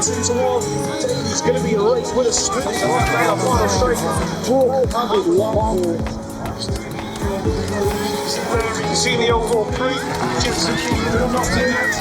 It's going to be a race with a sprint. Final straight. 401. You can see the overall crew. Jensen not in yet.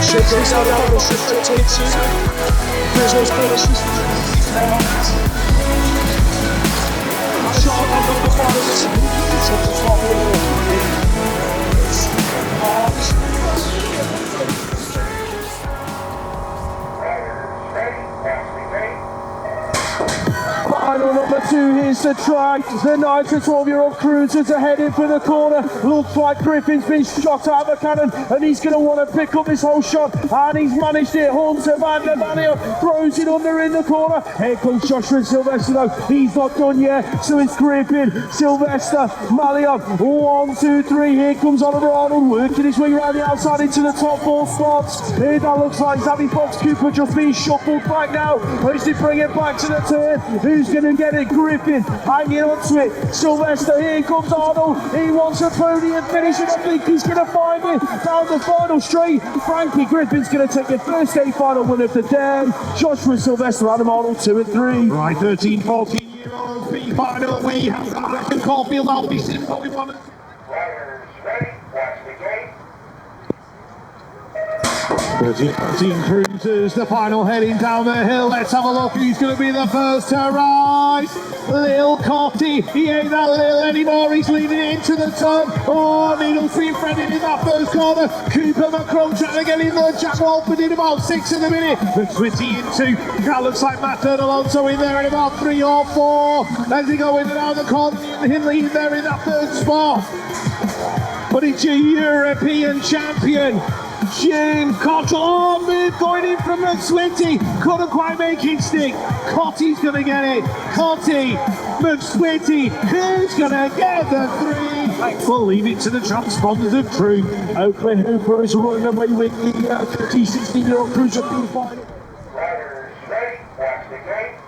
Shakes out of the shift takes it. There's no space. Shot on the Final number 2, here's the track. The 9 to 12-year-old cruisers are heading for the corner. Looks like Griffin's been shot out of a cannon and he's going to want to pick up this whole shot. And he's managed it. Hunter van der Vanio throws it under in the corner. Here comes Joshua and Sylvester though. He's not done yet. So it's Griffin, Sylvester, Malion. 1, 2, 3. Here comes Oliver Arnold working his way around the outside into the top 4 spots. Here that looks like Zabby Fox Cooper just being shuffled back now. As they bring it back to the turn. Who's going to get it? Griffin hanging on to it. Sylvester, here comes Arnold. He wants a podium finish and I think he's going to find it down the final straight. Frankie Griffin's going to take the first day final win of the day. Joshua Sylvester, Adam Arnold 2 and 3. Right, 13, 14-year-old B final. We have Reckon Caulfield, Albie, 41. Ready, watch the gate. 13 cruisers, the final heading down the hill. Let's have a look who's going to be the first to rise. Lil Cotty, he ain't that little anymore, he's leading it into the turn. Oh, Needles being threaded in that first corner. Cooper McCrum trying to get in there. Jack Walford in about 6 in the minute. McSwitty in 2. That looks like Matt Alonso in there in about 3 or 4. As they go in and out of the corner, Hindley in there in that third spot. But it's your European champion, James Cottle. Oh, mid going in from McSwitty. Couldn't quite make it stick. Cotty's going to get it. Cotty, McSwitty. Who's going to get the 3? We'll leave it to the transponders of truth. Oakley Hooper is running away with the 16-year-old cruiser being final. Riders ready, watch the gate.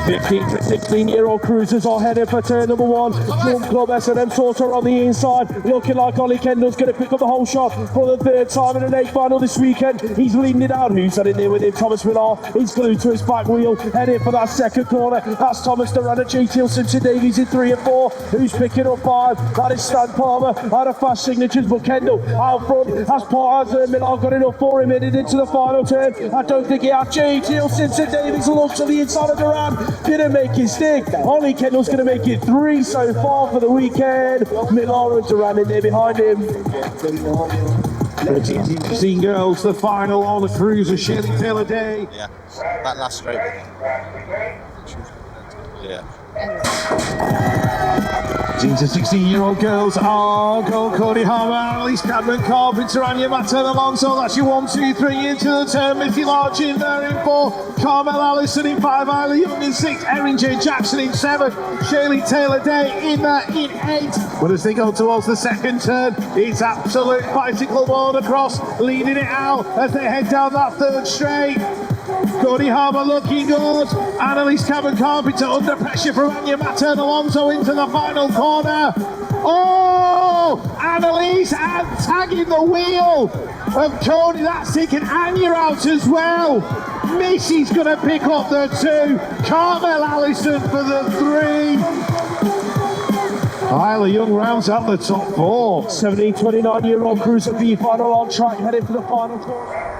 15 to 16-year-old cruisers are headed for turn number 1. Jump Club S&M Sorter on the inside, looking like Ollie Kendall's going to pick up the whole shot for the 3rd time in an 8 final this weekend. He's leading it out. Who's in there with him? Thomas Millar. He's glued to his back wheel, heading for that 2nd corner. That's Thomas Duran and JT Simpson Davies in 3 and 4. Who's picking up 5? That is Stan Palmer. Out of fast signatures, but Kendall out front. Has Millar got enough for him headed into the final turn? I don't think he had. JT Simpson Davies looks to the inside of Duran. Didn't make it stick. Ollie Kendall's going to make it 3 so far for the weekend. Millar and Duran in there behind him. 13 girls, the final on the cruiser. Shirley Taylor Day. Yeah, that last straight. Yeah. 13 to 16-year-old girls are Cody Harmer, Annalise Cadman, Carpenter, Anya Matter Alonso. That's your 1, 2, 3 into the turn. Mitty Large in there in 4. Carmel Allison in 5. Isla Young in 6. Erin J. Jackson in 7. Shirley Taylor Day in there in 8. But as they go towards the 2nd turn, it's absolute bicycle board across, leading it out as they head down that 3rd straight. Cody Harbour looking good. Annalise Cabin Carpenter under pressure from Anya Mattern Alonso into the final corner. Oh, Annalise and tagging the wheel of Cody. That's taking Anya out as well. Missy's going to pick up the 2. Carmel Allison for the 3. Isla Young rounds out the top 4. 17-29-year-old cruiser B final on track, heading for the final corner.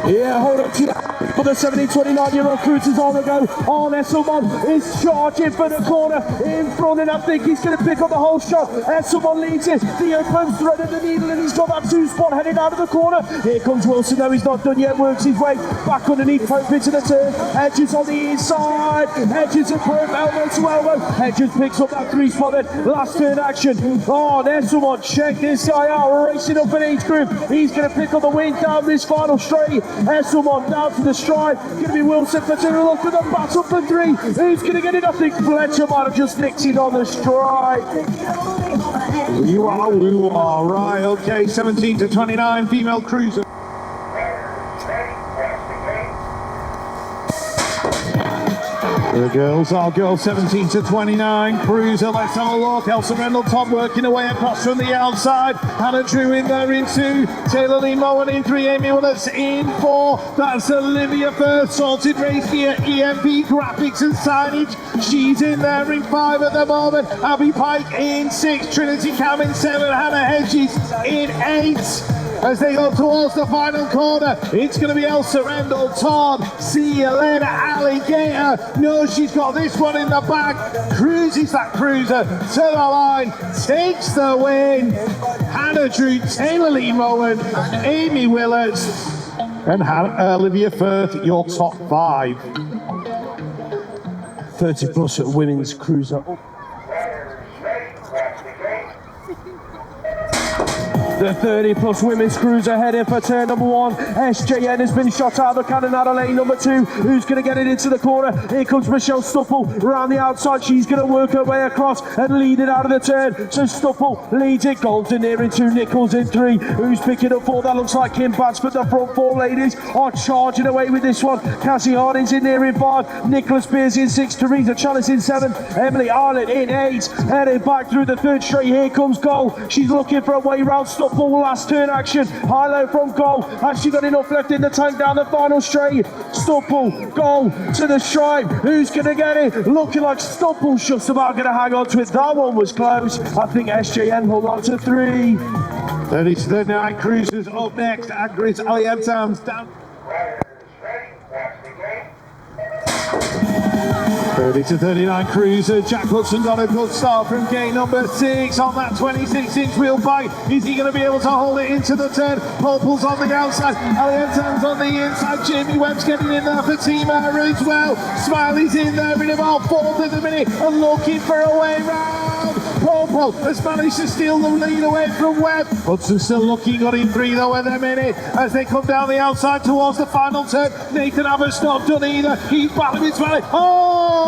Yeah, hold up to that. For the 17-29-year-old cruisers on the go. On Esselman is charging for the corner in front, and I think he's going to pick up the whole shot. Esselman leads it. Theo comes threading the needle, and he's got that 2 spot heading out of the corner. Here comes Wilson, though he's not done yet. Works his way back underneath, Pope into the turn. Hedges on the inside. Hedges and Pope elbow to elbow. Hedges picks up that 3 spot then. Last turn action. Oh, Esselman, check this guy out. Racing up an age group. He's going to pick up the win down this final straight. Esselman down to the stride. Going to be Wilson for 2. Look at the battle for 3. Who's going to get it? I think Fletcher might have just nicked it on the stride. You are right. Okay, 17-29 female cruiser. The girls are girls 17-29 cruiser. Let's have a look. Elsa Rendell-Todd working away across from the outside. Hannah Drew in there in 2. Taylor Lee Mowen in 3. Amy Willis in 4. That's Olivia Firth. Salted Race Gear, EMP Graphics and Signage. She's in there in 5 at the moment. Abby Pike in 6. Trinity Cam in 7. Hannah Hedges in 8. As they go towards the final corner, it's going to be Elsa Rendell-Todd. See Elena Alligator. No, she's got this one in the back. Cruises that cruiser to the line. Takes the win. Hannah Drew, Taylor Lee Mowen, Amy Willett, and Olivia Firth, your top 5. 30 plus at women's cruiser. The 30 plus women's cruiser heading for turn number 1. SJN has been shot out of the cannon out of lane number 2. Who's going to get it into the corner? Here comes Michelle Stuffle around the outside. She's going to work her way across and lead it out of the turn. So Stuffle leads it. Golden near in 2. Nichols in 3. Who's picking up 4? That looks like Kim Batts, but the front 4 ladies are charging away with this one. Cassie Harding's in there in 5. Nicholas Spears in 6. Teresa Chalice in 7. Emily Ireland in 8. Heading back through the 3rd straight. Here comes Goal. She's looking for a way round Stuffle. Last turn action. High low from Goal. Has she got enough left in the tank down the final straight? Stuffle, Goal to the stripe. Who's going to get it? Looking like Stuffle's just about going to hang on to it. That one was close. I think SJN hung on to 3. 30-39 cruisers up next. Agris Aliantans down. 30-39 cruiser. Jack Hudson got a good start from gate number 6 on that 26-inch wheel bike. Is he going to be able to hold it into the turn? Pople's on the outside. Aliantan's on the inside. Jamie Webb's getting in there for Team Air as well. Smiley's in there in about 4th of the minute and looking for a way round. Pople has managed to steal the lead away from Webb. Hudson still looking good in 3 though at the minute as they come down the outside towards the final turn. Nathan Abbott's not done either. He's battling with Smiley. Oh!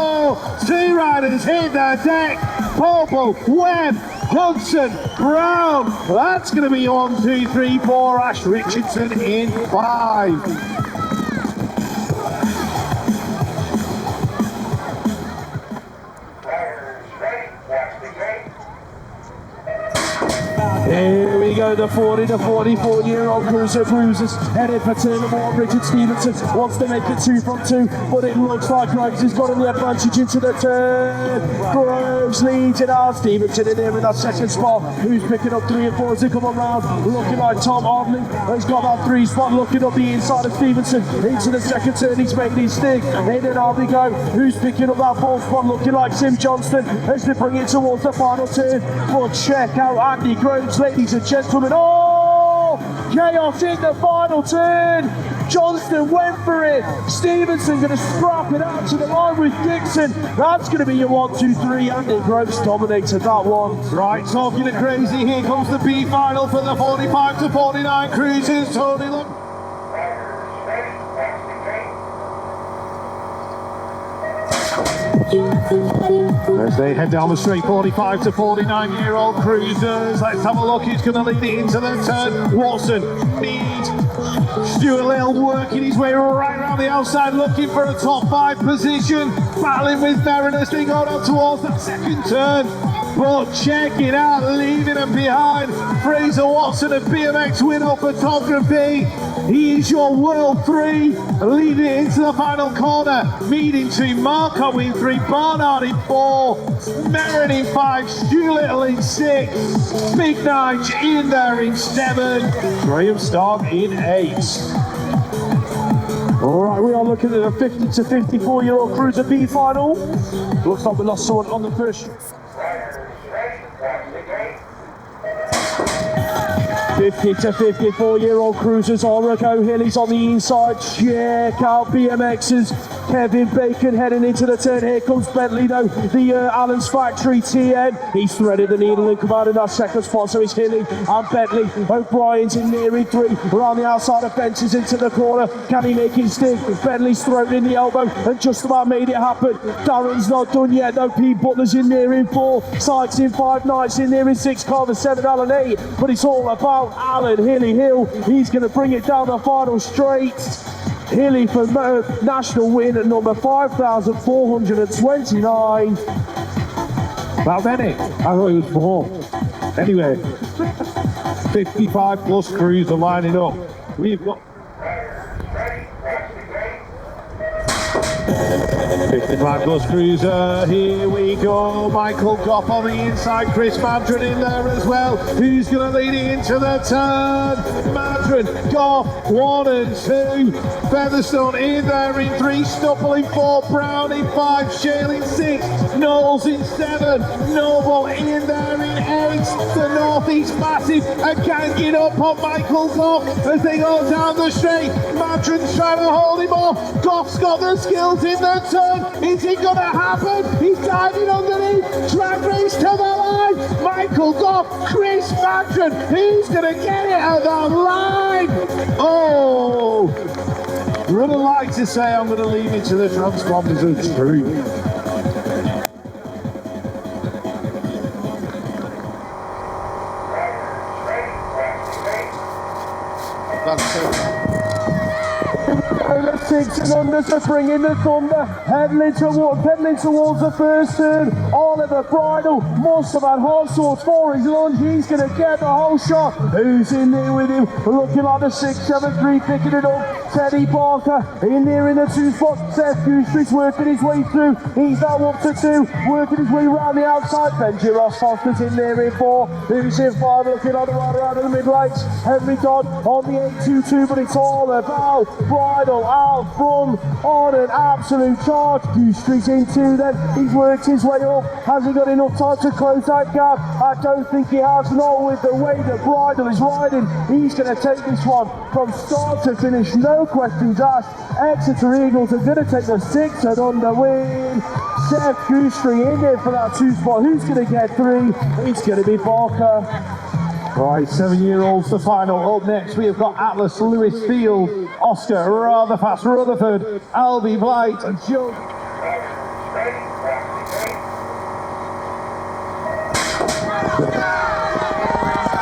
2 riders hit the deck. Pople, Webb, Hudson, Brown. That's going to be 1, 2, 3, 4. Ash Richardson in 5. Here we go, the 40 to 44-year-old cruisers headed for turn number 1. Richard Stevenson wants to make it 2 from 2, but it looks like Groves has got the advantage into the turn. Groves leads it out. Stevenson in there in that 2nd spot. Who's picking up 3 and 4 as they come around? Looking like Tom Ardley has got that 3 spot, looking up the inside of Stevenson into the 2nd turn. He's made his stick. In and out they go. Who's picking up that 4th spot? Looking like Sim Johnston as they bring it towards the final turn. But check out Andy Groves, ladies and gentlemen. Oh, chaos in the final turn. Johnston went for it. Stevenson going to scrap it out to the line with Dixon. That's going to be your 1, 2, 3. Andy Groves dominated that one. Right, talking to crazy. Here comes the B final for the 45 to 49 cruisers. Tony, look. As they head down the straight, 45 to 49-year-old cruisers. Let's have a look. Who's going to lead it into the turn? Watson, Mead, Stuart Little working his way right around the outside, looking for a top 5 position. Battling with Merrin as they go down towards that second turn. But check it out, leaving him behind. Fraser Watson of BMX Winnow Photography. He is your World 3, leading it into the final corner. Mead in 2, Marco in 3, Barnard in 4, Merrin in 5, Stu Little in 6, Big Nige in there in 7, Graham Stark in 8. All right, we are looking at a 50 to 54-year-old Cruiser B final. Looks like we lost someone on the push. Riders ready, watch the gate. 50 to 54-year-old cruisers, Orico Hilly's on the inside. Check out BMX's Kevin Bacon heading into the turn. Here comes Bentley though, the Allen's Factory TN. He's threaded the needle and come out in that second spot, so it's Hilly and Bentley. O'Brien's in near in 3, around the outside of Benches into the corner. Can he make it stick? Bentley's thrown in the elbow and just about made it happen. Darren's not done yet though. Pete Butler's in near in 4, Sykes in 5, Knights in near in 6, Carver 7, Allen 8. But it's all about Allen Hilly Hill. He's going to bring it down the final straight. Hilly for national win at number 5,429. How many? I thought it was more. Anyway, 55 plus crews are lining up. We've got Riders ready, watch the gate. 55 plus cruiser, here we go. Michael Goff on the inside, Chris Madron in there as well. Who's going to lead it into the turn? Madron, Goff, 1 and 2. Featherstone in there in 3, Stupple in 4, Brown in 5, Shale in 6, Knowles in 7, Noble in there in 8. The Northeast Massive are ganging up on Michael Goff as they go down the straight. Madron's trying to hold him off. Goff's got the skills in the turn. Is it going to happen? He's diving underneath. Drag race to the line. Michael Goff, Chris Madron. Who's going to get it at the line? Oh, would have liked to say I'm going to leave it to the transponders of truth. Riders ready, watch the gate. The 6 and unders are bringing the thunder, pedaling towards the first turn. Oliver Bridle must have had hot sauce for his lunge. He's going to get the whole shot. Who's in there with him? Looking like the 673 picking it up. Teddy Barker in there in the 2 spot. Seth Goostrey's working his way through. He's now up to 2, working his way around the outside. Benji Ross Foster's in there in 4. Who's in 5? Looking on the right around the mid-lights. Henry Dodd on the 822, but it's all about Bridle out front on an absolute charge. Goostrey's in 2 then. He's worked his way up. Has he got enough time to close that gap? I don't think he has. Not with the way that Bridle is riding. He's going to take this one from start to finish. No questions asked. Exeter Eagles are going to take the 6 and under win. Seth Goostrey in there for that 2 spot. Who's going to get 3? It's going to be Barker. Right, 7-year-olds the final. Up next we have got Atlas Lewis Field, Oscar Rutherford, Rutherford, Albie Blight and Joe. Riders ready, watch the gate.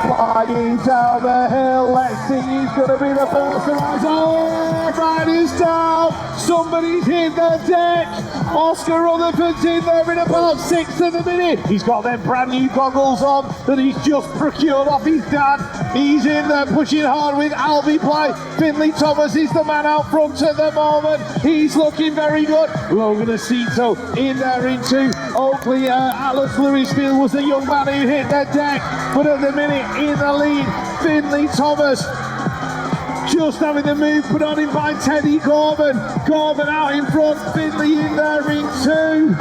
Flying down the hill, let's see who's going to be the first to rise. Oh, riders down, somebody's hit the deck. Oscar Rutherford's in there in about 6th of a minute. He's got them brand new goggles on that he's just procured off his dad. He's in there pushing hard with Albie Blight. Finley Thomas is the man out front at the moment. He's looking very good. Logan Aceto in there in 2. Oakley, Atlas Lewisfield was the young man who hit the deck. But at the minute in the lead, Finley Thomas. Just having the move put on him by Teddy Corbin. Corbin out in front, Finley in there in 2.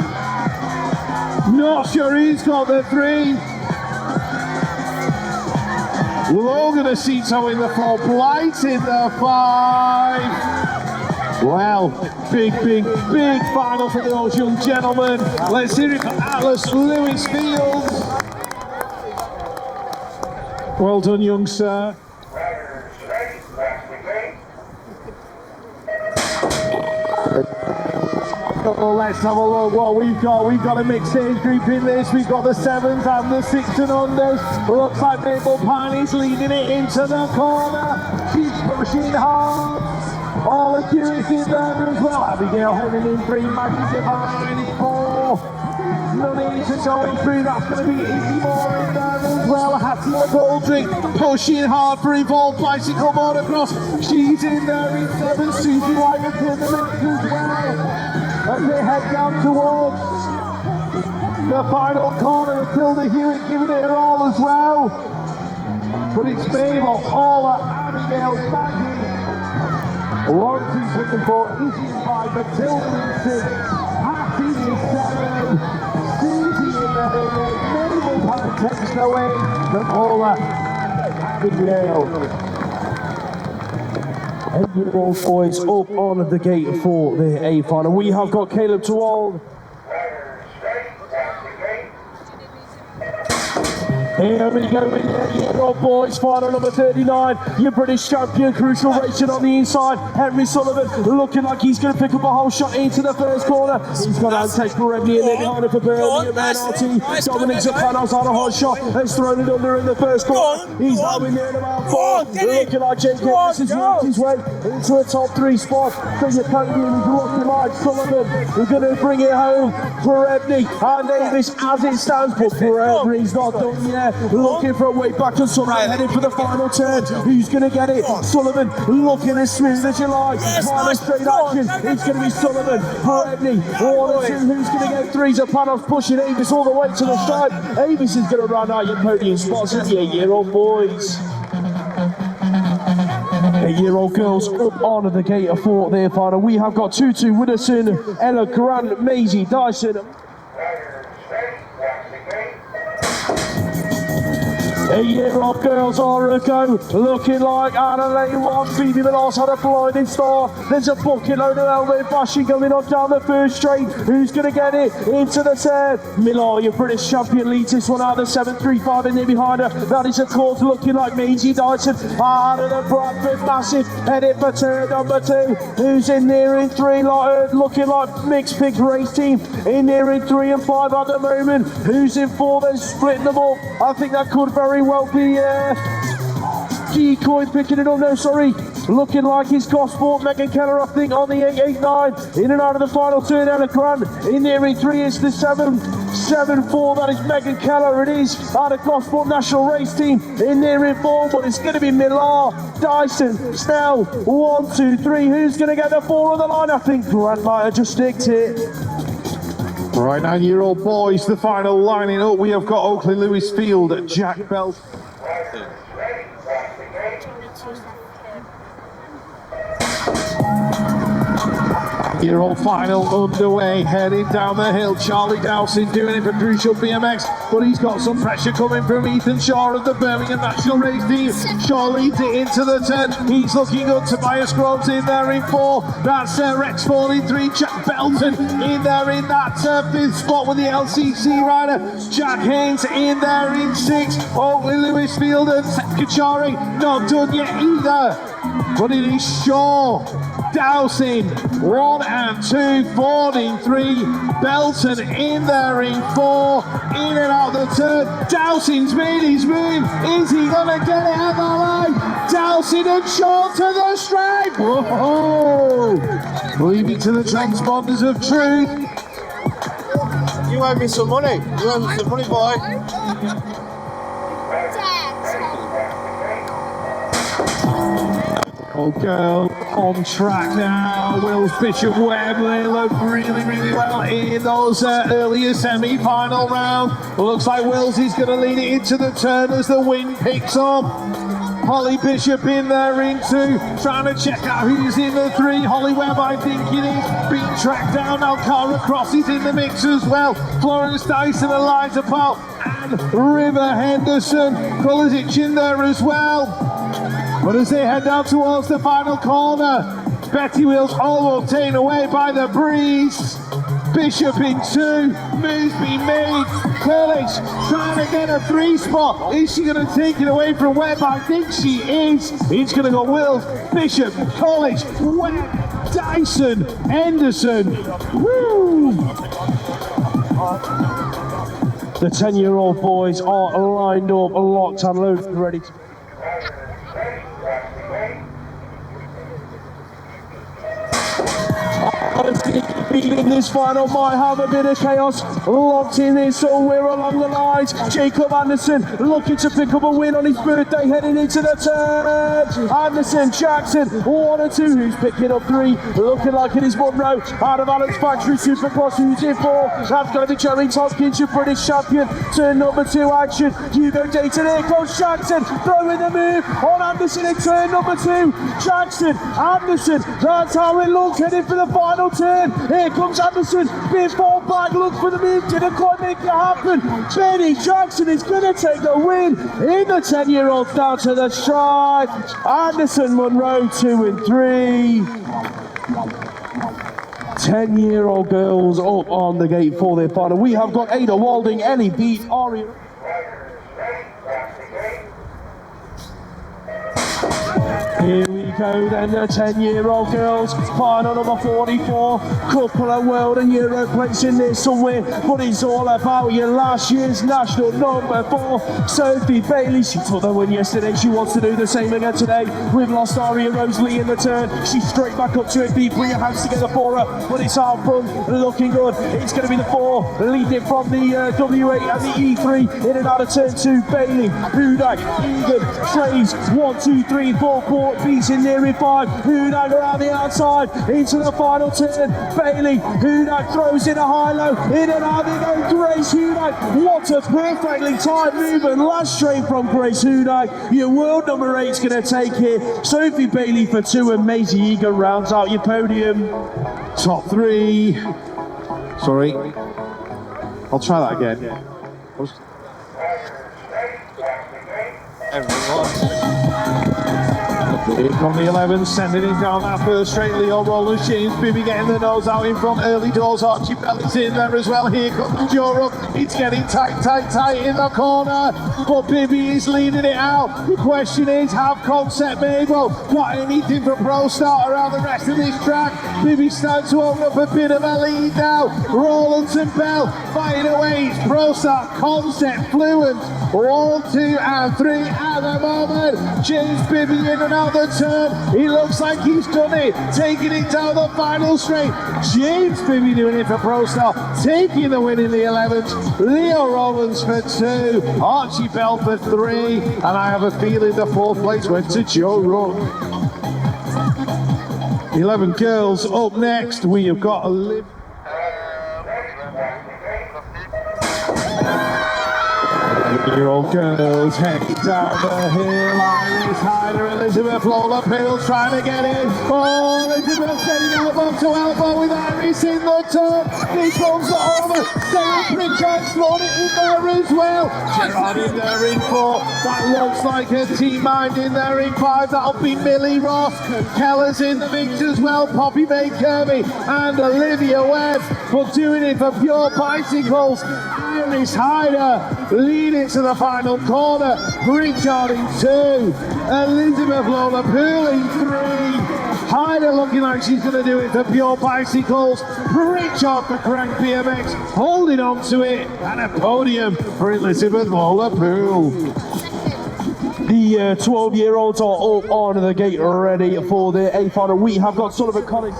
Not sure who's got the 3. Logan Aceto in the 4, Blight in the 5. Well, big final for those young gentlemen. Let's hear it for Atlas Lewisfield. Well done, young sir. Riders ready, watch the gate. Let's have a look what we've got. We've got a mixed age group in this. We've got the 7s and the 6 and unders. Looks like Maple Pine is leading it into the corner. She's pushing hard. All the curious in there as well. Abigail heading in 3, Maggie Divine in 4. Nunnies are going through. That's going to be Izzy Moore in there as well. Hattie Goldrick pushing hard for Evolved Bicycle Motocross. She's in there in 7. Susie Wyman's in the mix as well. As they head down towards the final corner, Matilda Hewitt giving it her all as well. But it's Mabel, Paula, Abigail, Maggie. Lawrence is looking for Izzy in 5, Matilda in 6, Hattie in 7. Mabel takes away the Paula, Abigail. 8-year-old boys up on the gate for the A final. We have got Caleb Tawald. Here we go with the 8-year-old boys, final number 39. Your British champion, crucial racing on the inside. Henry Sullivan looking like he's going to pick up a whole shot into the first corner. He's got to take Berevni and then behind it for Bernie and NRT. Dominic Zapanos on a hot shot. Has thrown it under in the first corner. He's now in there in about 4. Looking like Jake Davis has worked his way into a top 3 spot. So your podium is looking like Sullivan. We're going to bring it home. Berevni and Davis as it stands, but Berevni's not done yet. Looking for a way back to Sullivan, heading for the final turn. Who's going to get it? Sullivan looking as smooth as you like. Final straight action. It's going to be Sullivan. Berevni, 1 and 2. Who's going to get 3? Zapanos pushing Avis all the way to the stripe. Avis is going to run out your podium spots at the 8-year-old boys. 8-year-old girls up on the gate for their final. We have got Tutu Widdowson, Ella Grant, Maisie Dyson. 8-year-old girls are a go, looking like Anna Lane 1. Phoebe Milos had a blinding start. There's a bucket load of elbow bashing going on down the first straight. Who's going to get it into the turn? Millar, your British champion, leads this one out of the 7.35 in there behind her. That is a course looking like Maisie Dyson. Out of the Bradford Massive, headed for turn number 2. Who's in there in 3? Looking like Mixed Pigs race team. In there in 3 and 5 at the moment. Who's in 4? They're splitting them up. I think that could very well be Decoy picking it up. No, sorry. Looking like it's Gosport. Megan Keller, I think, on the 889. In and out of the final turn. Ella Grant. In there in 3 is the 7.4. That is Megan Keller. It is out of Gosport National Race Team. In there in 4, but it's going to be Millar, Dyson, Snell. 1, 2, 3. Who's going to get the 4 on the line? I think Grant might have just sticked it. Right, 9-year-old boys, the final lining up. We have got Oakley Lewis Field, Jack Belt. Year-old final underway, heading down the hill. Charlie Dowson doing it for Crucial BMX, but he's got some pressure coming from Ethan Shaw of the Birmingham National Race Team. Shaw leads it into the turn. He's looking good. Tobias Groves in there in 4. That's Rex Ford in 3. Jack Belton in there in that 5th spot with the LCC rider. Jack Haynes in there in 6. Oakley Lewis Field and Kachari not done yet either. But it is Shaw, Dowson, 1 and 2, Ford in 3, Belton in there in 4, in and out the turn. Dowson's made his move. Is he going to get it at the line? Dowson and Shaw to the stripe. Whoa! Leave it to the transponders of truth. You owe me some money. You owe me some money, boy. Oh, girl, on track now. Wills Bishop Webb, they look really, really well in those earlier semi-final round. Looks like Wills is going to lead it into the turn as the wind picks up. Holly Bishop in there in 2, trying to check out who's in the 3. Holly Webb, I think it is, being tracked down. Now Cara Cross is in the mix as well. Florence Dyson, Eliza Powell, and River Henderson. Kulisic in there as well. But as they head down towards the final corner, Betty Wills almost taken away by the breeze. Bishop in 2, moves being made. Kurlich trying to get a 3 spot. Is she going to take it away from Webb? I think she is. It's going to go Wills, Bishop, Kurlich, Webb, Dyson Henderson. Woo! The 10-year-old boys are lined up, locked and loaded, ready to... In this final might have a bit of chaos locked in this, so we're along the lines. Jacob Anderson looking to pick up a win on his birthday, heading into the turn. Anderson, Jackson, 1 and 2, who's picking up 3, looking like it is Monroe out of Alex Factory Supercross, who's in 4. That's going to be Jeremy Tompkins, your British champion. Turn number 2 action. Hugo Dayton, here goes Jackson, throwing the move on Anderson in turn number 2. Jackson, Anderson, that's how it looks, heading for the final turn. Here comes Anderson, big fall back, look for the move, didn't quite make it happen. Benny Jackson is going to take the win in the 10-year-olds down to the stripe. Anderson, Monroe, 2 and 3. 10-year-old girls up on the gate for their final. We have got Ada Walding, Ellie Beat, Ari. Here we go then, the 10-year-old girls, final number 44, couple of world and Euro plates in there somewhere, but it's all about your last year's national number 4, Sophie Bailey. She took the win yesterday, she wants to do the same again today. We've lost Aria Rosalie in the turn, she's straight back up to it, put your hands together for her, but it's half fun, looking good. It's going to be the 4, leading from the W8 and the E3, in and out of turn 2, Bailey, Hudak, Egan, Trays, 1, 2, 3, 4, beats in there in 5, Hudak around the outside, into the final turn, Bailey, Hudak throws in a high-low, in and out they go, Grace Hudak, what a perfectly timed movement, last straight from Grace Hudak, your world number 8's going to take it, Sophie Bailey for 2, and Maisie Egan rounds out your podium. Top 3. Sorry. I'll try that again. Everyone. From the 11, sending it down that first straight. Leo Rollins, James Bibby getting the nose out in front. Early doors, Archie Belly's in there as well. Here comes Europe. It's getting tight in the corner. But Bibby is leading it out. The question is, have Concept Mabel got anything for Pro Start around the rest of this track? Bibby starts to open up a bit of a lead now. Rollins and Bell fighting away. It's Pro Start, Concept, Fluent. 1, 2 and 3 at the moment. James Bibby in and out the turn. He looks like he's done it. Taking it down the final straight. James Bibby doing it for Pro Star. Taking the win in the 11th. Leo Rollins for 2. Archie Bell for 3. And I have a feeling the 4th place went to Joe Rook. 11 girls up next. We have got a live. Year-old girls heading down the hill. Iris Hyder, Elizabeth Lola Pills trying to get in. Oh, Elizabeth getting elbow to elbow with Iris in the turn. He comes over. Sarah Pritchard's thrown it in there as well. Gerard in there in 4. That looks like a T-Mind in there in 5. That'll be Millie Ross. Keller's in the mix as well. Poppy May Kirby and Olivia Webb. But doing it for Pure Bicycles. Iris Hyder leading to the final corner. Pritchard in 2. Elizabeth Lola Poole in 3. Hyder looking like she's going to do it for Pure Bicycles. Pritchard for Crank BMX holding on to it. And a podium for Elizabeth Lola Poole. The 12-year-olds are up on the gate ready for their A final. We have got Sullivan College.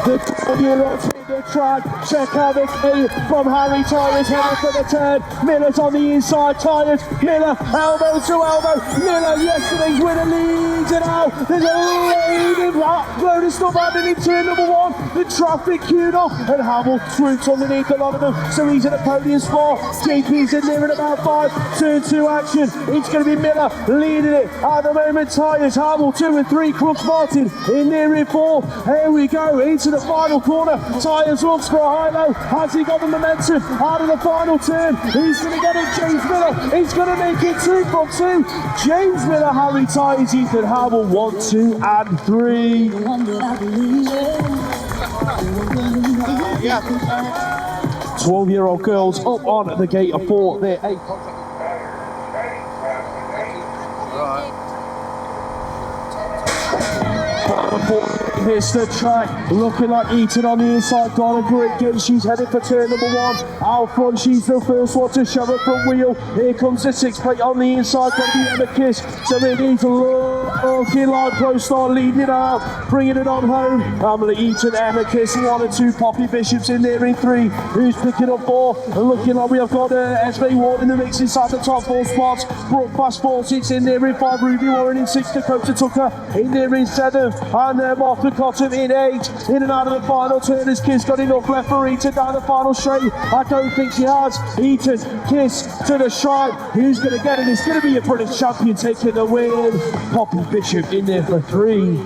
The 12-year-olds hit the track. Check out the speed from Harry Tyres heading for the turn. Miller's on the inside. Tyres. Miller elbow to elbow. Miller yesterday's winner leads it out. There's a leading load of stuff happening in turn number 1. The traffic queued up and Hamill swoops underneath a lot of them. So he's at a podium spot. JP's in there at about 5. Turn 2 action. It's going to be Miller leading it at the moment. Tyres. Hamill 2 and 3. Crooks Martin in there in 4. Here we go into the final corner. Tyres looks for a high-low. Has he got the momentum out of the final turn? He's going to get it. James Miller. He's going to make it 2 from 2. James Miller, Harry Tyres, Ethan Hamill, 1, 2 and 3. 12-year-old girls up on the gate for their 8. Hits the track, looking like Eaton on the inside, got a great game, she's headed for turn number 1, out front, she's the first one to shove her front wheel, here comes the 6 plate on the inside, got the Emma Kiss, so it needs looking like Pro Star leading it out, bringing it on home, Emily Eaton, Emma Kiss, 1 and 2, Poppy Bishop's in there in 3, who's picking up 4, looking like we have got Esme Ward in the mix inside the top 4 spots, Brooke Fast 4, 6 in there in 5, Ruby Warren in 6, Dakota Tucker in there in 7, and then Martha Cotton in 8, in and out of the final turn. This Kiss got enough left for Eaton down the final straight. I don't think she has. Eaton, Kiss to the stripe. Who's going to get it? It's going to be a British champion taking the win. Poppy Bishop in there for 3.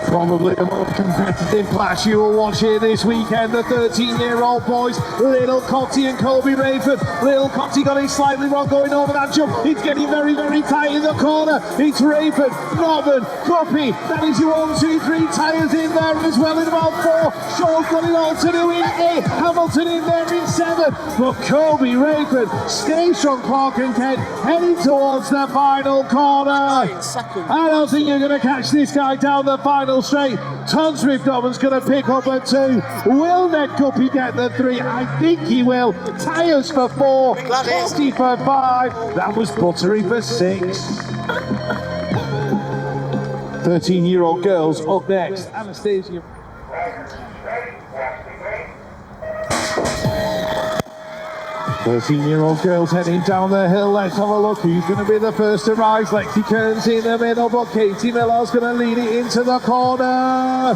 Probably the most competitive clash you will watch here this weekend. The 13-year-old boys, Little Cotty and Colby Rayford. Little Cotty got it slightly wrong going over that jump. It's getting very, very tight in the corner. It's Rayford, Norman, Guppy. That is your 1, 2, 3 tyres in there as well in about 4. Shaw's got it all to do in 8. Hamilton in there in 7. But Colby Rayford stays from Clark and Kent, heading towards the final corner. I don't think you're going to catch this guy down the final straight. Tonswift Dobbin's going to pick up a 2. Will Ned Guppy get the 3? I think he will. Tyres for 4. Cotty for 5. That was Buttery for 6. 13-year-old girls up next. Anastasia. 13-year-old girls heading down the hill. Let's have a look who's going to be the first to rise. Lexi Kearns in the middle, but Katie Miller's going to lead it into the corner.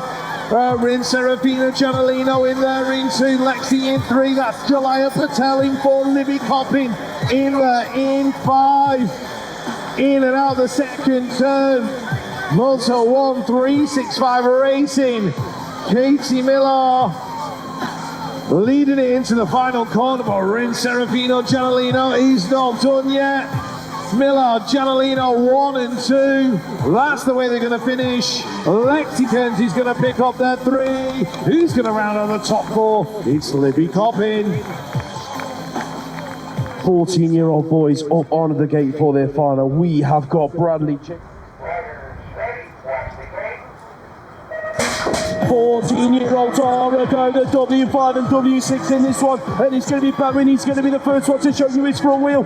Rin Serafina Gianolino in there in 2, Lexi in 3. That's Jalaya Patel in 4, Libby Coppin in 5. In and out the second turn. Moto 1365 Racing. Katie Miller leading it into the final corner, but Rin Serafino Gianolino is not done yet. Miller, Gianolino 1 and 2. That's the way they're going to finish. Lexi Kearns is going to pick up their 3. Who's going to round on the top 4? It's Libby Coppin. 14-year-old boys up on the gate for their final. We have got Bradley 14-year-old Tara go the W5 and W6 in this one, and it's going to be Bowen. He's going to be the first one to show you his front wheel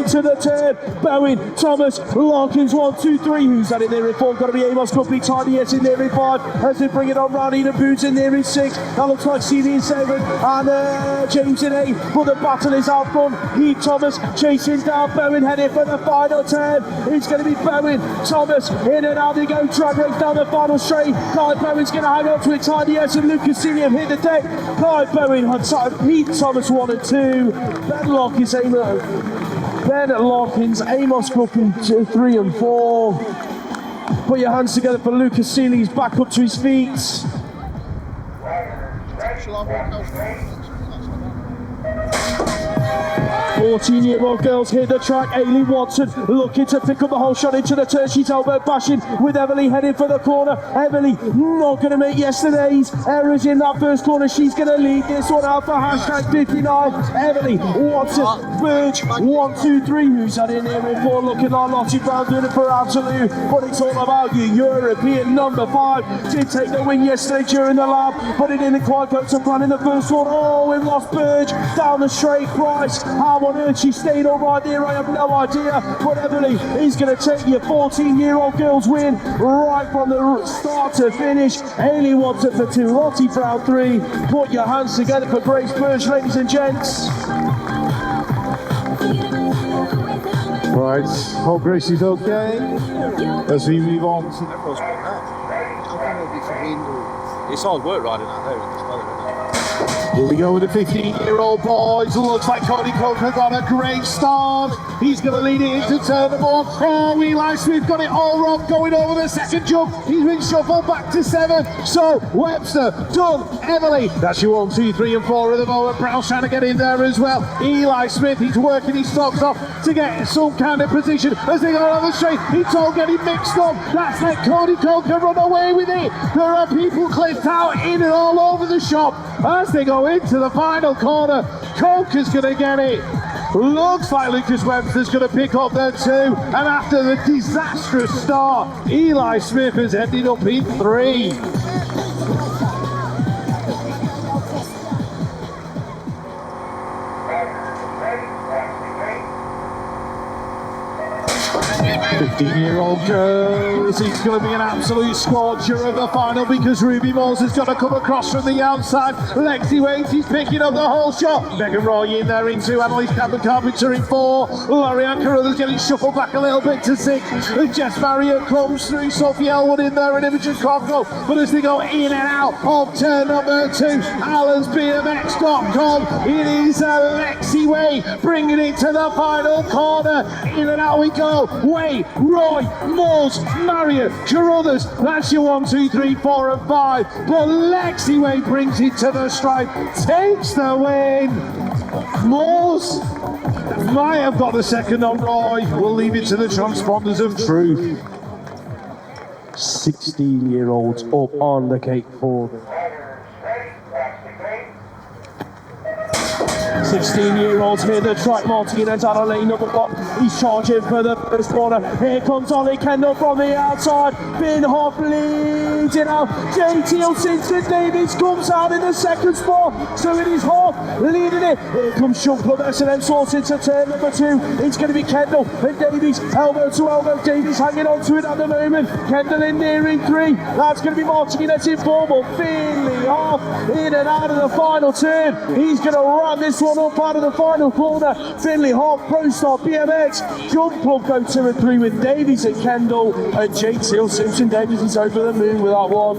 into the turn. Bowen, Thomas, Larkins 1, 2, 3. Who's that in there in 4? Got to be Amos Guppy, Tiny S in there in 5. As they bring it on round, Eden Boots in there in 6. That looks like CD in 7 and James in 8. But the battle is out front. Heath Thomas chasing down Bowen, heading for the final turn. It's going to be Bowen, Thomas in and out. They go drag race down the final straight. Clive Bowen's going to hang on to it. Tiny S and Lucas Seeley have hit the deck. Clive Bowen had Heath Thomas 1 and 2. Ben Larkins, Amos Guppy 3 and 4. Put your hands together for Lucas Seeley. He's back up to his feet. 14-year-old girls hit the track. Ailey Watson looking to pick up the whole shot into the turn. She's elbow bashing with Emily heading for the corner. Emily not going to make yesterday's errors in that first corner. She's going to lead this one out for hashtag 59. Emily Watson, Burge, 1, 2, 3. Who's that in there in 4? Looking like Lottie Brown doing it for Absolute. But it's all about you. European number 5 did take the win yesterday during the lap, but it didn't quite go to plan in the first one. Oh, we've lost Burge down the straight. Price, how on earth she stayed all right there, I have no idea. But Emily is going to take your 14-year-old girls win right from the start to finish. Hayley wants it for 2, Lottie Brown 3. Put your hands together for Grace Burge, ladies and gents. Right, hope Grace is okay as we move on to the first one. It's hard work riding out there in this weather, isn't it? Here we go with the 15-year-old boys. Looks like Cody Coker got a great start. He's going to lead it into turn number 1. Oh, Eli Smith got it all wrong going over the second jump. He's been shuffled back to 7. So Webster, Dunn, Emily. That's your 1, 2, 3 and 4 at the moment. Brown's trying to get in there as well. Eli Smith, he's working his socks off to get some kind of position as they go on the straight. It's all getting mixed up. That's let Cody Coker run away with it. There are people clipped out in and all over the shop as they go into the final corner. Coker's going to get it. Looks like Lucas Webster's going to pick up there too. And after the disastrous start, Eli Smith has ended up in 3. 15-year-old girls. It's going to be an absolute scorcher of the final because Ruby Moores has got to come across from the outside. Lexi Waits is picking up the whole shot. Megan Roy in there in 2. Annalise Carpenter in 4. Lorianne Carruthers getting shuffled back a little bit to 6. Jess Marriott comes through. Sophie Elwood in there and Imogen Congo. But as they go in and out of turn number 2, Alan's BMX.com. It is Lexi Way bringing it to the final corner. In and out we go. Way, Roy, Moores, Marriott, Carruthers. That's your 1, 2, 3, 4 and 5. But Lexi Way brings it to the stripe, takes the win. Moores might have got the second on Roy. We'll leave it to the transponders of truth. 16-year-olds up on the cake for them. 16-year-olds here, the track Martinez out of lane number 1. He's charging for the first corner. Here comes Ollie Kendall from the outside. Bin Hoff leads it out. JT Simpson Davies comes out in the second spot. So it is Hoff leading it. Here comes Sean Clubber, and then sorts into turn number 2. It's going to be Kendall and Davies, elbow to elbow. Davies hanging on to it at the moment. Kendall in there in 3. That's going to be Martinez in 4. But Finley Hoff in and out of the final turn. He's going to run this one up out of the final corner. Finley Hoff, Pro Star BMX, Jump Club go 2 and 3 with Davies and Kendall, and JT Simpson. Davies is over the moon with that one.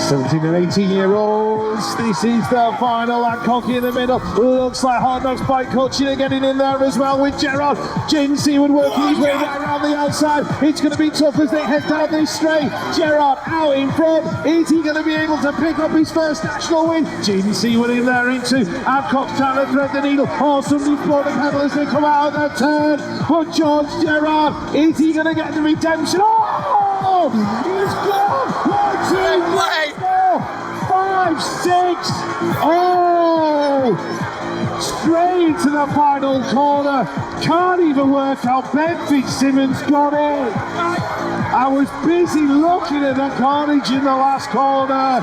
17 and 18-year-olds, this is the final, and Cocky in the middle. Looks like Hard Knocks Bike Coaching are getting in there as well with Gerard. Jaden Seawood working his way right around the outside. It's going to be tough as they head down this straight. Gerard out in front. Is he going to be able to pick up his first national win? Jaden Seawood in there into Adcock's trying to thread the needle. Oh, somebody's blown the pedal as they come out of the turn. But George Gerard, is he going to get the redemption? Oh, he's gone. 1, 2, 3, 4, 5, 6. Oh, straight to the final corner. Can't even work out. Ben Fitzsimmons got in. I was busy looking at the carnage in the last corner.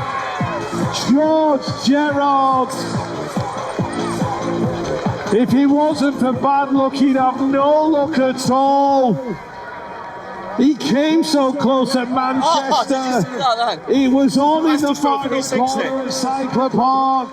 George Gerard. If it wasn't for bad luck, he'd have no luck at all. He came so close at Manchester. He was on in the final corner at Cyclopark.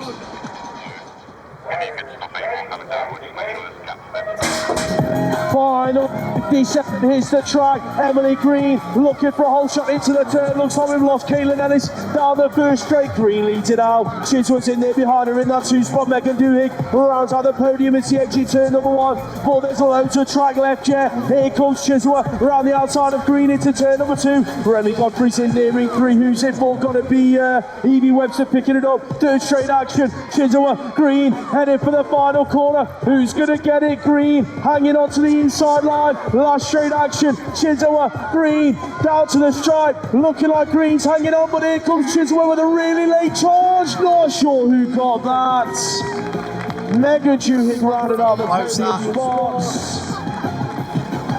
Final 57, here's the track. Emily Green looking for a whole shot into the turn. Looks like we've lost Caitlin Ellis down the first straight. Green leads it out. Chiswood's in there behind her in that 2 spot. Megan Duhigg rounds out the podium in CXG turn number 1. But there's a load of track left, yeah. Here comes Chiswood around the outside of Green into turn number 2. Remy Godfrey's in there in 3. Who's in 4? Gonna be Evie Webster picking it up. Third straight action. Chiswood, Green heading for the final corner. Who's gonna get it? Green hanging on to the inside line. Last straight action. Chisholm, Green down to the stripe. Looking like Green's hanging on, but here comes Chisholm with a really late charge. Not sure who got that. Mega Duhigg rounded out the podium spots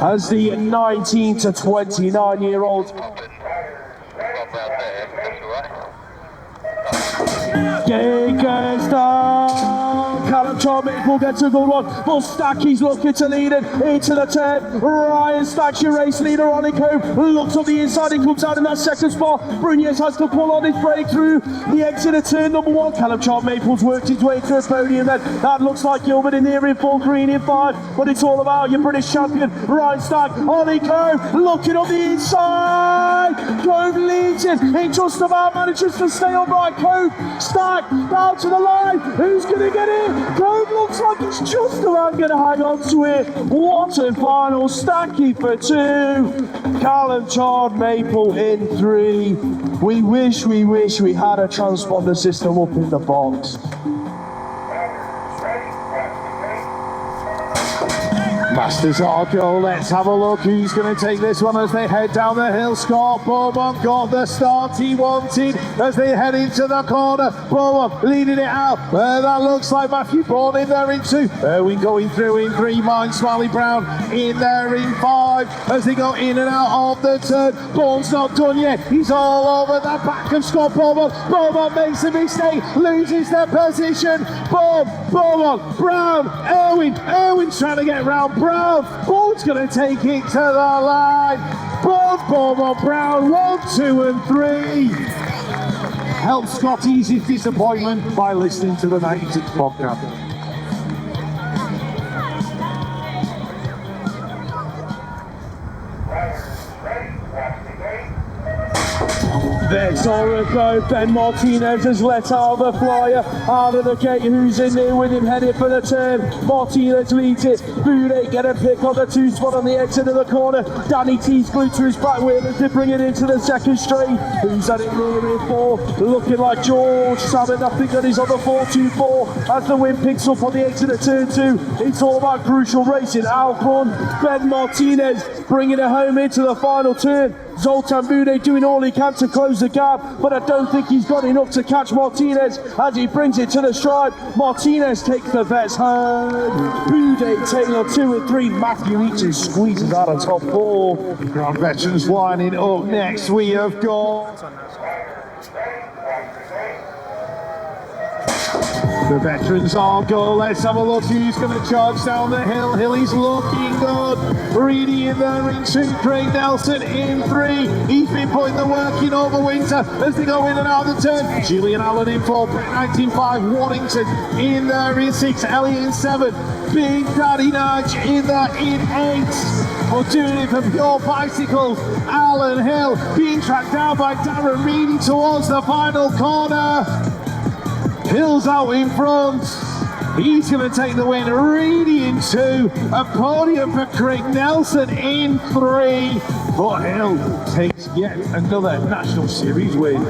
as the 19 to 29-year-old. Gay goes down. Callum Chalmers Maple gets a good one, but Stacky's looking to lead it into the turn. Ryan Stack's your race leader. Ollie Cove looks up the inside, he comes out in that second spot. Brunias has to pull on his break through the exit of turn number 1. Callum Chart Maples worked his way to a podium then. That looks like Gilbert in there in full green in 5, but it's all about your British champion, Ryan Stack. Ollie Cove looking up the inside. Cove leads it. He just about manages to stay upright. Cove, Stack, down to the line. Who's going to get it? Cove looks like he's just about going to hang on to it. What a final. Stacky for 2. Callum Chard Maple in 3. We wish we had a transponder system up in the box. Masters Argo, let's have a look who's going to take this one as they head down the hill. Scott Beaumont got the start he wanted as they head into the corner. Beaumont leading it out. That looks like Matthew Bourne in there in 2. Erwin going through in 3. Mine Smiley Brown in there in 5 as they go in and out of the turn. Bourne's not done yet. He's all over the back of Scott Beaumont. Beaumont makes a mistake, loses their position. Beaumont, Brown, Erwin's trying to get round Brown. Bourne's going to take it to the line. Beaumont, Brown, 1, 2 and 3. Help Scott ease his disappointment by listening to the 96 podcast. There's Orico, Ben Martinez has let out the flyer out of the gate. Who's in there with him headed for the turn? Martinez leads it. Boudet get a pick on the 2 spot on the exit of the corner. Danny T's glued to his back wheel as they bring it into the second straight. Who's at it near in 4? Looking like George Salmon. I think that he's on the 4-2-4 as the wind picks up on the exit of turn 2. It's all about crucial racing. Alcorn, Ben Martinez bringing it home into the final turn. Zoltan Boudet doing all he can to close the gap, but I don't think he's got enough to catch Martinez as he brings it to the stripe. Martinez takes the vets home. Boudet, Taylor 2 and 3. Matthew Eaton squeezes out of top 4. Grand Veterans lining up next. We have got the Veterans Argo. Let's have a look who's going to charge down the hill. Hilly's looking good. Reedy in there in 2. Craig Nelson in 3. He's been putting the work in over winter as they go in and out of the turn. Julian Allen in 4. 19.5. Warrington in there in 6. Elliot in 7. Big Daddy Nudge in there in 8. We're doing it for Pure Bicycles. Alan Hill being tracked down by Darren Reedy towards the final corner. Hill's out in front. He's going to take the win. Reedy in 2. A podium for Craig Nelson in 3. But Hill takes yet another National Series win.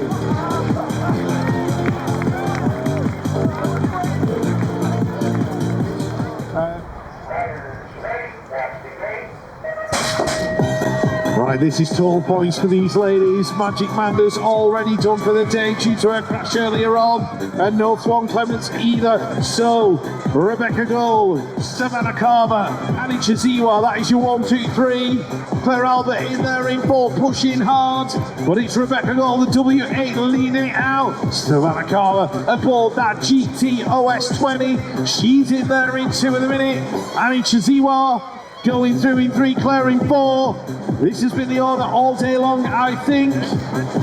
Right, this is tall points for these ladies. Magic Manda's already done for the day due to her crash earlier on, and no Swan Clements either. So, Rebecca Gold, Savannah Carver, Annie Chiziwa, that is your 1, 2, 3. Claire Albert in there in 4, pushing hard, but it's Rebecca Gold, the W8 leading it out. Savannah Carver aboard that GT OS 20. She's in there in 2 in a minute. Annie Chiziwa going through in 3, Claire in 4. This has been the order all day long, I think.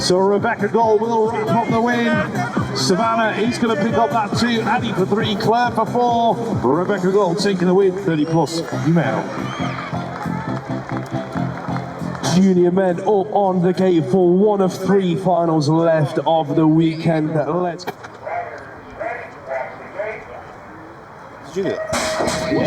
So Rebecca Gold will wrap up the win. Savannah is going to pick up that 2. Annie for 3, Claire for 4. Rebecca Gold taking the win, 30 plus female. Junior men up on the gate for one of 3 finals left of the weekend. Let's go.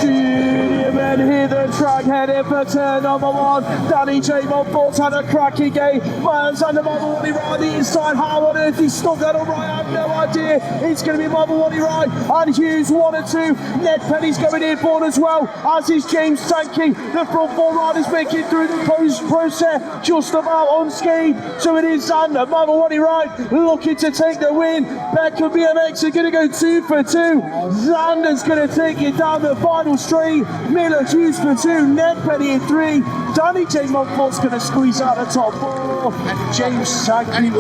Junior men hit the track, headed for turn number 1. Danny J. Montfort's had a cracking game. Miles under Motherwadi right the inside. How on earth he stuck that up right? I have no idea. It's going to be Motherwadi right. And Hughes 1 and 2. Ned Penny's going in for as well, as is James Sankey. The front 4 riders making through the process just about unscathed. So it is Xander, Motherwadi right, looking to take the win. Becca BMX are going to go 2 for 2. Xander's going to take it down the final straight. Miller Hughes for 2, Ned Penny in 3. Danny J. Montfort's going to squeeze out the top 4. And James Sankey.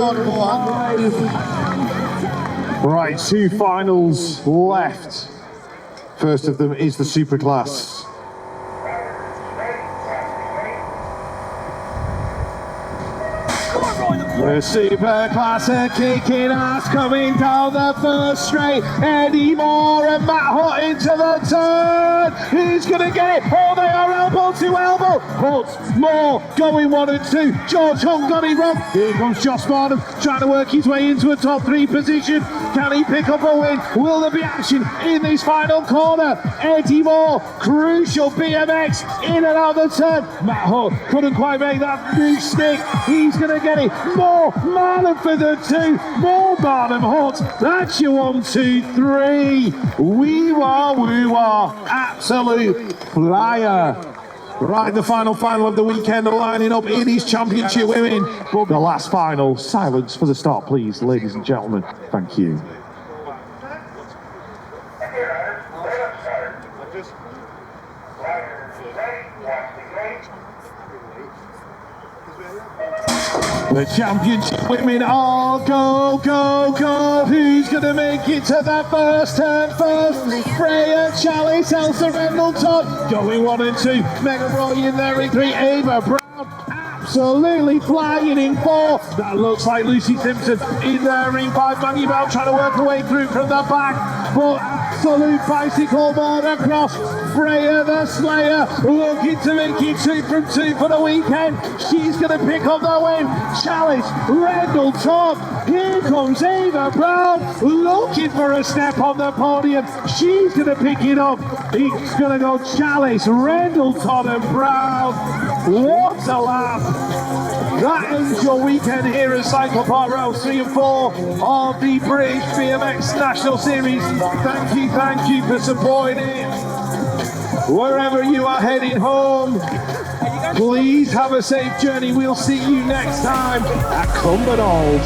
Right, 2 finals left First of them is the Superclass. The Superclass are kicking ass, coming down the first straight. Eddie Moore and Matt Hutt into the turn. Who's going to get it? Oh, they are elbow to elbow. Hutt, Moore going 1 and 2. George Hunt got it wrong. Here comes Josh Barnum trying to work his way into a top 3 position. Can he pick up a win? Will there be action in this final corner? Eddie Moore, crucial BMX in and out the turn. Matt Hutt couldn't quite make that new stick. He's going to get it. More Barnum for the 2. More Barnum Hutt. That's your 1, 2, 3. Woo-wah. Absolute flyer. Right, the final of the weekend, lining up in his championship women. But the last final, silence for the start, please, ladies and gentlemen. Thank you. The championship women all go. Who's going to make it to that first turn first? Freya, Chalice, Elsa Rendleton going 1 and 2. Megan Roy in there in 3. Ava Brown absolutely flying in 4. That looks like Lucy Simpson in there in 5. Maggie Bell trying to work her way through from the back. But absolute bicycle board across. Freya the Slayer looking to make it 2 from 2 for the weekend. She's going to pick up the win. Chalice, Rendleton. Here comes Ava Brown looking for a step on the podium. She's going to pick it up. It's going to go Chalice, Rendleton and Brown. What a lap. That ends your weekend here at Cyclopark rounds 3 and 4 of the British BMX National Series. Thank you for supporting it. Wherever you are heading home, please have a safe journey. We'll see you next time at Cloudnone.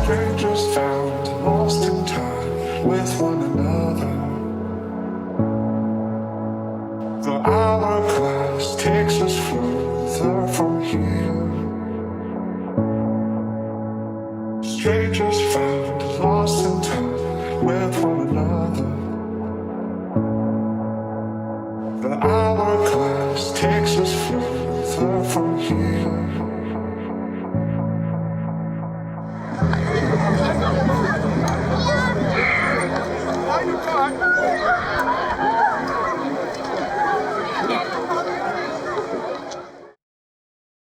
Strangers found lost in time with one another. The hourglass takes us further from here. Strangers found lost in time with one another. The hourglass takes us further from here.